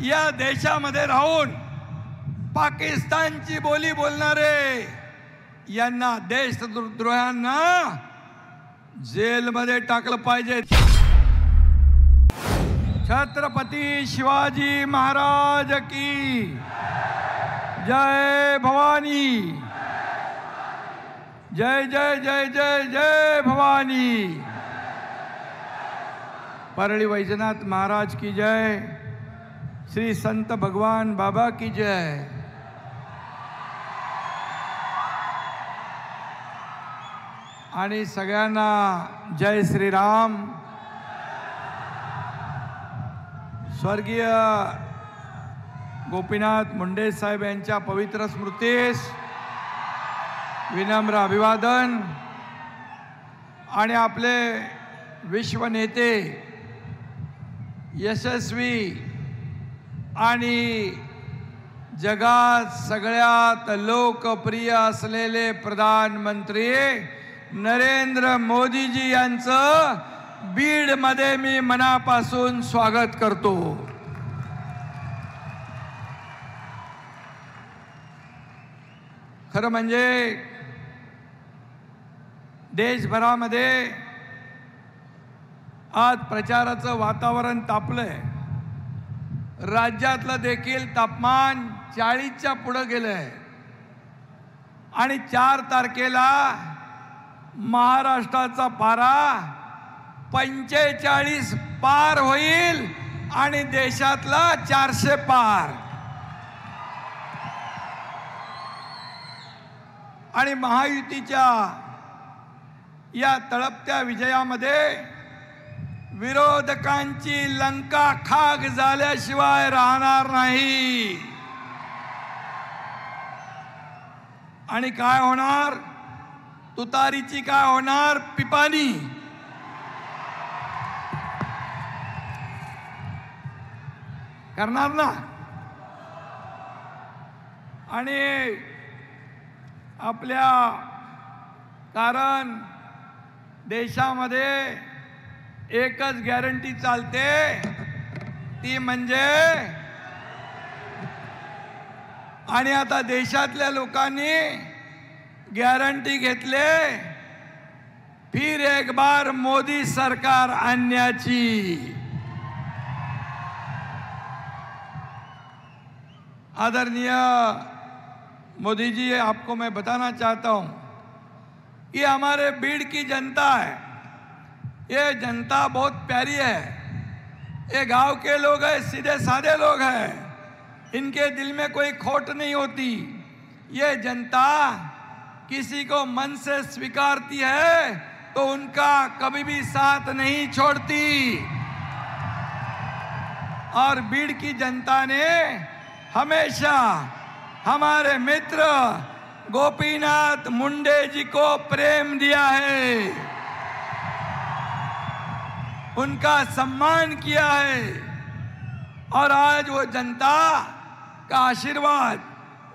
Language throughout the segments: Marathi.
या देशामध्ये राहून पाकिस्तानची बोली बोलणारे यांना देशद्रोह्यांना जेलमध्ये टाकलं पाहिजे। छत्रपती शिवाजी महाराज की जय भवानी। जय जय जय जय जय भवानी। परळी वैजनाथ महाराज की जय। श्री संत भगवान बाबा की जय। आणि सगळ्यांना जय श्रीराम। स्वर्गीय गोपीनाथ मुंडे साहेब यांच्या पवित्र स्मृतीस विनम्र अभिवादन। आणि आपले विश्व नेते यशस्वी आणि जगात सगळ्यात लोकप्रिय असलेले प्रधानमंत्री नरेंद्र मोदीजी यांचं बीडमध्ये मी मनापासून स्वागत करतो। खरं म्हणजे देशभरामध्ये आज प्रचाराचं वातावरण तापलंय। राज्यातलं देखील तापमान 40च्या पुढे गेलंय आणि 4 तारखेला महाराष्ट्राचा पारा 45 पार होईल आणि देशातला 400 पार। आणि महायुतीच्या या तळपत्या विजयामध्ये विरोधकांची लंका खाक झाल्याशिवाय राहणार नाही। आणि काय होणार? तुतारीची काय होणार? पिपाणी। करणार ना? आणि आपल्या कारण देशामध्ये एकच गॅरंटी चालते, ती म्हणजे आणि आता देशातल्या लोकांनी गॅरंटी घेतले फिर एक बार मोदी सरकार आणण्याची। आदरणीय मोदी जी, आपको मैं बताना चाहता हूं कि हमारे बीड़ की जनता है, ये जनता बहुत प्यारी है। ये गांव के लोग हैं, सीधे साधे लोग हैं, इनके दिल में कोई खोट नहीं होती। ये जनता किसी को मन से स्वीकारती है तो उनका कभी भी साथ नहीं छोड़ती। और बीड़ की जनता ने हमेशा हमारे मित्र गोपीनाथ मुंडे जी को प्रेम दिया है, उनका सम्मान किया है। और आज वो जनता का आशीर्वाद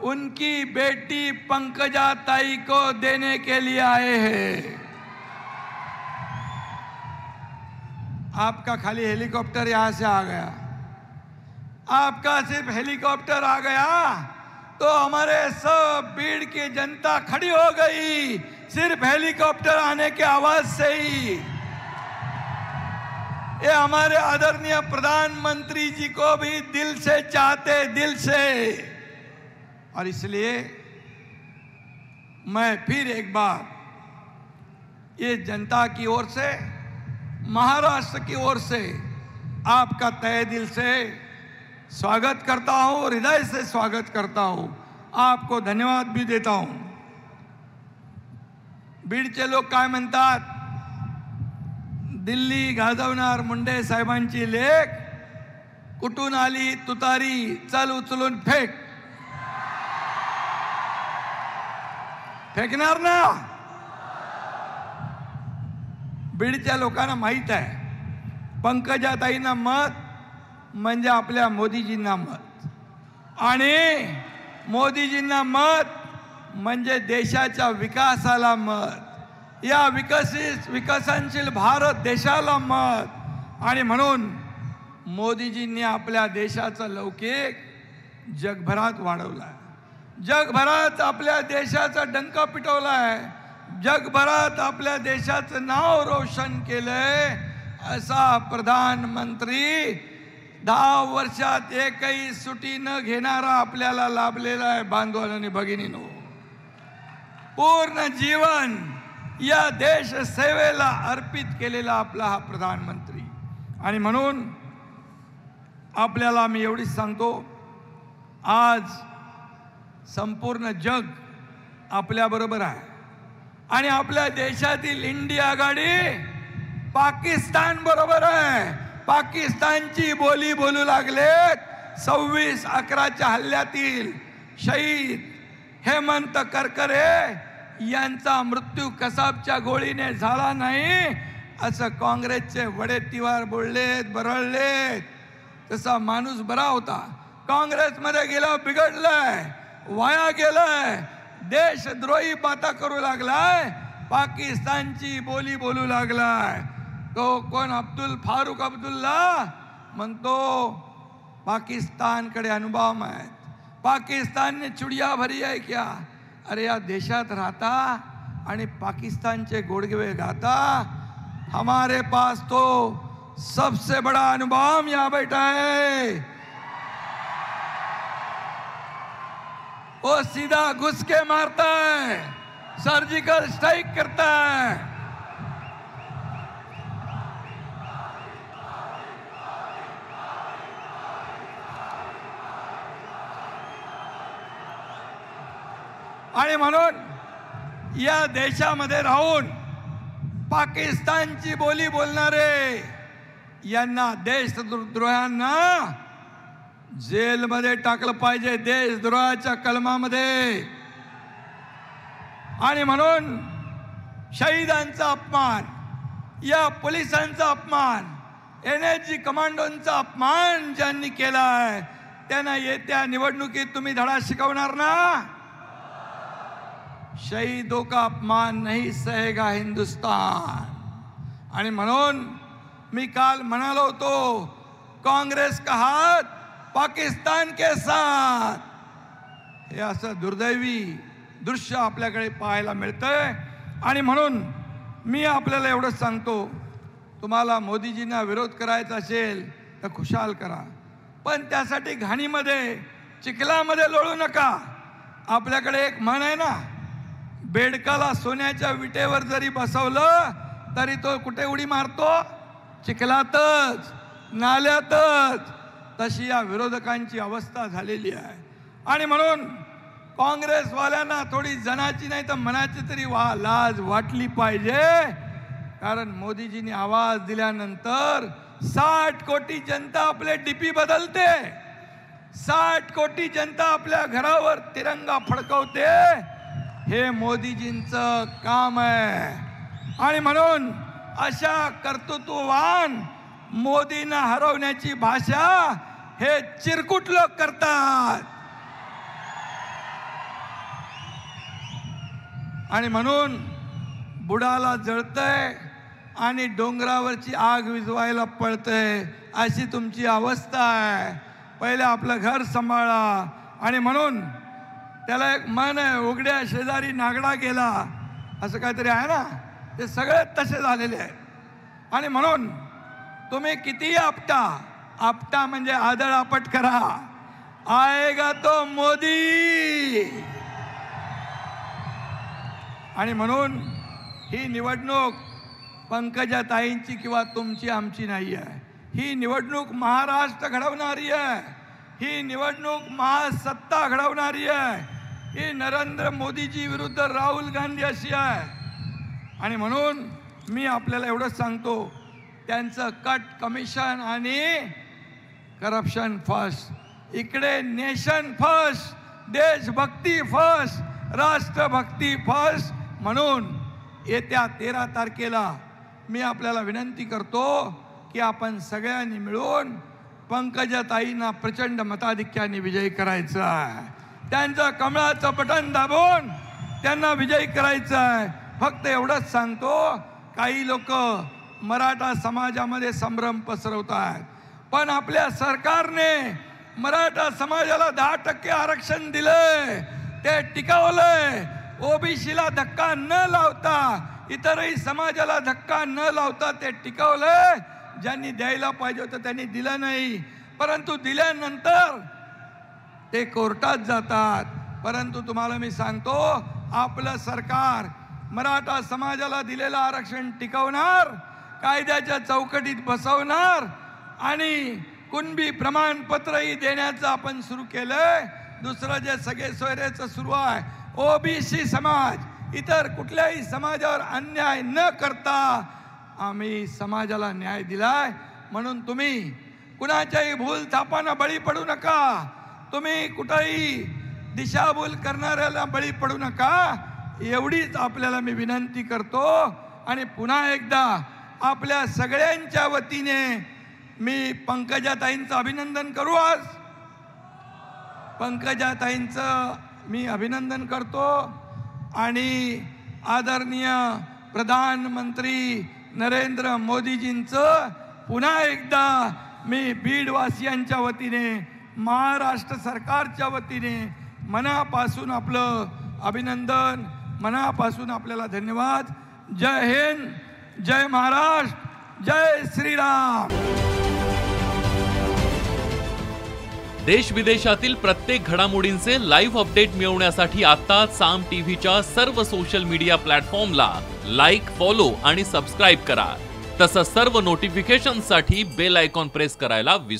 उनकी बेटी पंकजा ताई को देने के लिए आए हैं। आपका खाली हेलीकॉप्टर यहां से आ गया, आपका सिर्फ हेलीकॉप्टर आ गया तो हमारे सब बीड़ की जनता खड़ी हो गई, सिर्फ हेलीकॉप्टर आने के आवाज से ही। ये हमारे आदरणीय प्रधानमंत्री जी को भी दिल से चाहते, दिल से। और इसलिए मैं फिर एक बार ये जनता की ओर से, महाराष्ट्र की ओर से आपका तहे दिल से स्वागत करता हूं, हृदय से स्वागत करता हूं। आपको धन्यवाद भी देता हूं। बीडचे लोक काय म्हणतात? दिल्ली गाजवणार मुंडे साहेबांची लेक, कुठून आली तुतारी, चल उचलून फेक। फेकणार ना? बीडच्या लोकांना माहित आहे पंकजाताईंना मत म्हणजे आपल्या मोदीजींना मत, आणि मोदीजींना मत म्हणजे देशाच्या विकासाला मत, या विकसनशील भारत देशाला मत। आणि म्हणून मोदीजींनी आपल्या देशाचा लौकिक जगभरात वाढवला, जगभरात आपल्या देशाचा डंका पिटवलाय, जगभरात आपल्या देशाचं नाव रोशन केलंय. असा प्रधानमंत्री 10 वर्षात एकही सुटी न घेणारा आपल्याला लाभलेला आहे. बांधवांनो आणि भगिनींनो, पूर्ण जीवन या देश सेवेला अर्पित केलेला आपला हा प्रधानमंत्री. आणि म्हणून आपल्याला मी एवढीच सांगतो, आज संपूर्ण जग आपल्या बरोबर आहे आणि आपल्या देशातील इंडिया आघाडी पाकिस्तान बरोबर आहे. पाकिस्तानची बोली बोलू लागलेत. 26/11च्या हल्ल्यातील शहीद हेमंत करकरे यांचा मृत्यू कसाबच्या गोळीने झाला नाही असं काँग्रेसचे वडेट्टीवार बोललेत, बरळलेत. तसा माणूस बरा होता, काँग्रेसमध्ये गेला बिघडलाय, वाया गेलाय, देशद्रोही बाता करू लागलाय, पाकिस्तानची बोली बोलू लागलाय. तो कोण अब्दुल फारुक अब्दुल्ला म्हणतो पाकिस्तानकडे अणुबॉम्ब आहेत, पाकिस्तान ने चुड़िया भरी है क्या. अरे या देशात राहता आणि पाकिस्तानचे गोडगे गाता. हमारे पास तो सबसे बड़ा अणुबॉम्ब यहाँ बैठा है. वो सीधा घुस के मारता है, सर्जिकल स्ट्राइक करता है. आणि म्हणून या देशामध्ये राहून पाकिस्तानची बोली बोलणारे यांना, देशद्रोह्यांना जेलमध्ये टाकलं पाहिजे, देशद्रोहाच्या कलमामध्ये. आणि म्हणून शहीदांचा अपमान, या पोलिसांचा अपमान, NSG कमांडोंचा अपमान ज्यांनी केलाय त्यांना येत्या निवडणुकीत तुम्ही धडा शिकवणार ना. शहीदों का अपमान नहीं सहेगा हिंदुस्तान. आणि म्हणून मी काल म्हणालो होतो, काँग्रेस का हात पाकिस्तान के साथ. हे असं दुर्दैवी दृश्य आपल्याकडे पाहायला मिळतंय. आणि म्हणून मी आपल्याला एवढंच सांगतो, तुम्हाला मोदीजींना विरोध करायचा असेल तर खुशाल करा, पण त्यासाठी घाणीमध्ये चिखलामध्ये लोळू नका. आपल्याकडे एक म्हण आहे ना, बेडकाला सोन्याच्या विटेवर जरी बसवलं तरी तो कुठे उडी मारतो, चिखलातच, नाल्यातच. तशी या विरोधकांची अवस्था झालेली आहे. आणि म्हणून काँग्रेसवाल्यांना थोडी जनाची नाही तर मनाची तरी लाज वाटली पाहिजे. कारण मोदीजींनी आवाज दिल्यानंतर 60 कोटी जनता आपले डीपी बदलते, 60 कोटी जनता आपल्या घरावर तिरंगा फडकवते. हे मोदीजींचं काम आहे. आणि म्हणून अशा कर्तृत्ववान मोदींना हरवण्याची भाषा हे चिरकुट लोक करतात. आणि म्हणून बुडाला जळतंय आणि डोंगरावरची आग विझवायला पळतंय, अशी तुमची अवस्था आहे. पहिले आपलं घर सांभाळा. आणि म्हणून त्याला एक मन आहे, उघड्या शेजारी नागडा गेला, असं काहीतरी आहे ना, ते सगळे तसे झालेले आहेत. आणि म्हणून तुम्ही किती आपटा म्हणजे आदळ आपट करा, आएगा तो मोदी. आणि म्हणून ही निवडणूक पंकजाताईंची किंवा तुमची आमची नाही आहे. ही निवडणूक महाराष्ट्र घडवणारी आहे, ही निवडणूक महासत्ता घडवणारी आहे. ही नरेंद्र मोदीजी विरुद्ध राहुल गांधी अशी आहे. आणि म्हणून मी आपल्याला एवढंच सांगतो, त्यांचं कट कमिशन आणि करप्शन फर्स्ट, इकडे नेशन फर्स्ट, देशभक्ती फर्स्ट, राष्ट्रभक्ती फर्स्ट. म्हणून येत्या 13 तारखेला मी आपल्याला विनंती करतो की आपण सगळ्यांनी मिळून पंकजाताईंना प्रचंड मताधिक्याने विजयी करायचं आहे. त्यांचं कमळाचं बटन दाबून त्यांना विजयी करायचं आहे. फक्त एवढंच सांगतो, काही लोक मराठा समाजामध्ये संभ्रम पसरवत आहेत. पण आपल्या सरकारने मराठा समाजाला 10% आरक्षण दिले, ते टिकवलंय. ओबीसीला धक्का न लावता, इतरही समाजाला धक्का न लावता ते टिकवलंय. ज्यांनी द्यायला पाहिजे होतं त्यांनी दिलं नाही, परंतु दिल्यानंतर ते कोर्टात जातात. परंतु तुम्हाला मी सांगतो, आपलं सरकार मराठा समाजाला दिलेलं आरक्षण टिकवणार, कायद्याच्या चौकटीत बसवणार आणि कुणबी प्रमाणपत्रही देण्याचं आपण सुरू केलंय. दुसरं जे सगळे सोयरेचं सुरू आहे, ओबीसी समाज इतर कुठल्याही समाजावर अन्याय न करता आम्ही समाजाला न्याय दिलाय. म्हणून तुम्ही कुणाच्याही भूल थापांना बळी पडू नका, तुम्ही कुठेही दिशाभूल करणाऱ्याला बळी पडू नका, एवढीच आपल्याला मी विनंती करतो. आणि पुन्हा एकदा आपल्या सगळ्यांच्या वतीने मी पंकजाताईंचं अभिनंदन करू. आज पंकजाताईंचं मी अभिनंदन करतो आणि आदरणीय प्रधानमंत्री नरेंद्र मोदीजींचं पुन्हा एकदा मी बीडवासियांच्या वतीने, महाराष्ट्र सरकारच्या वतीने मनापासून आपलं अभिनंदन, मनापासून आपल्याला धन्यवाद. जय हिंद, जय महाराष्ट्र, जय श्रीराम. देश विदेशातील प्रत्येक घडामोडींचे लाईव्ह अपडेट मिळवण्यासाठी आता साम टीव्हीच्या सर्व सोशल मीडिया प्लॅटफॉर्मला लाईक, फॉलो आणि सबस्क्राईब करा. तसंच सर्व नोटिफिकेशनसाठी बेल आयकॉन प्रेस करायला विसरू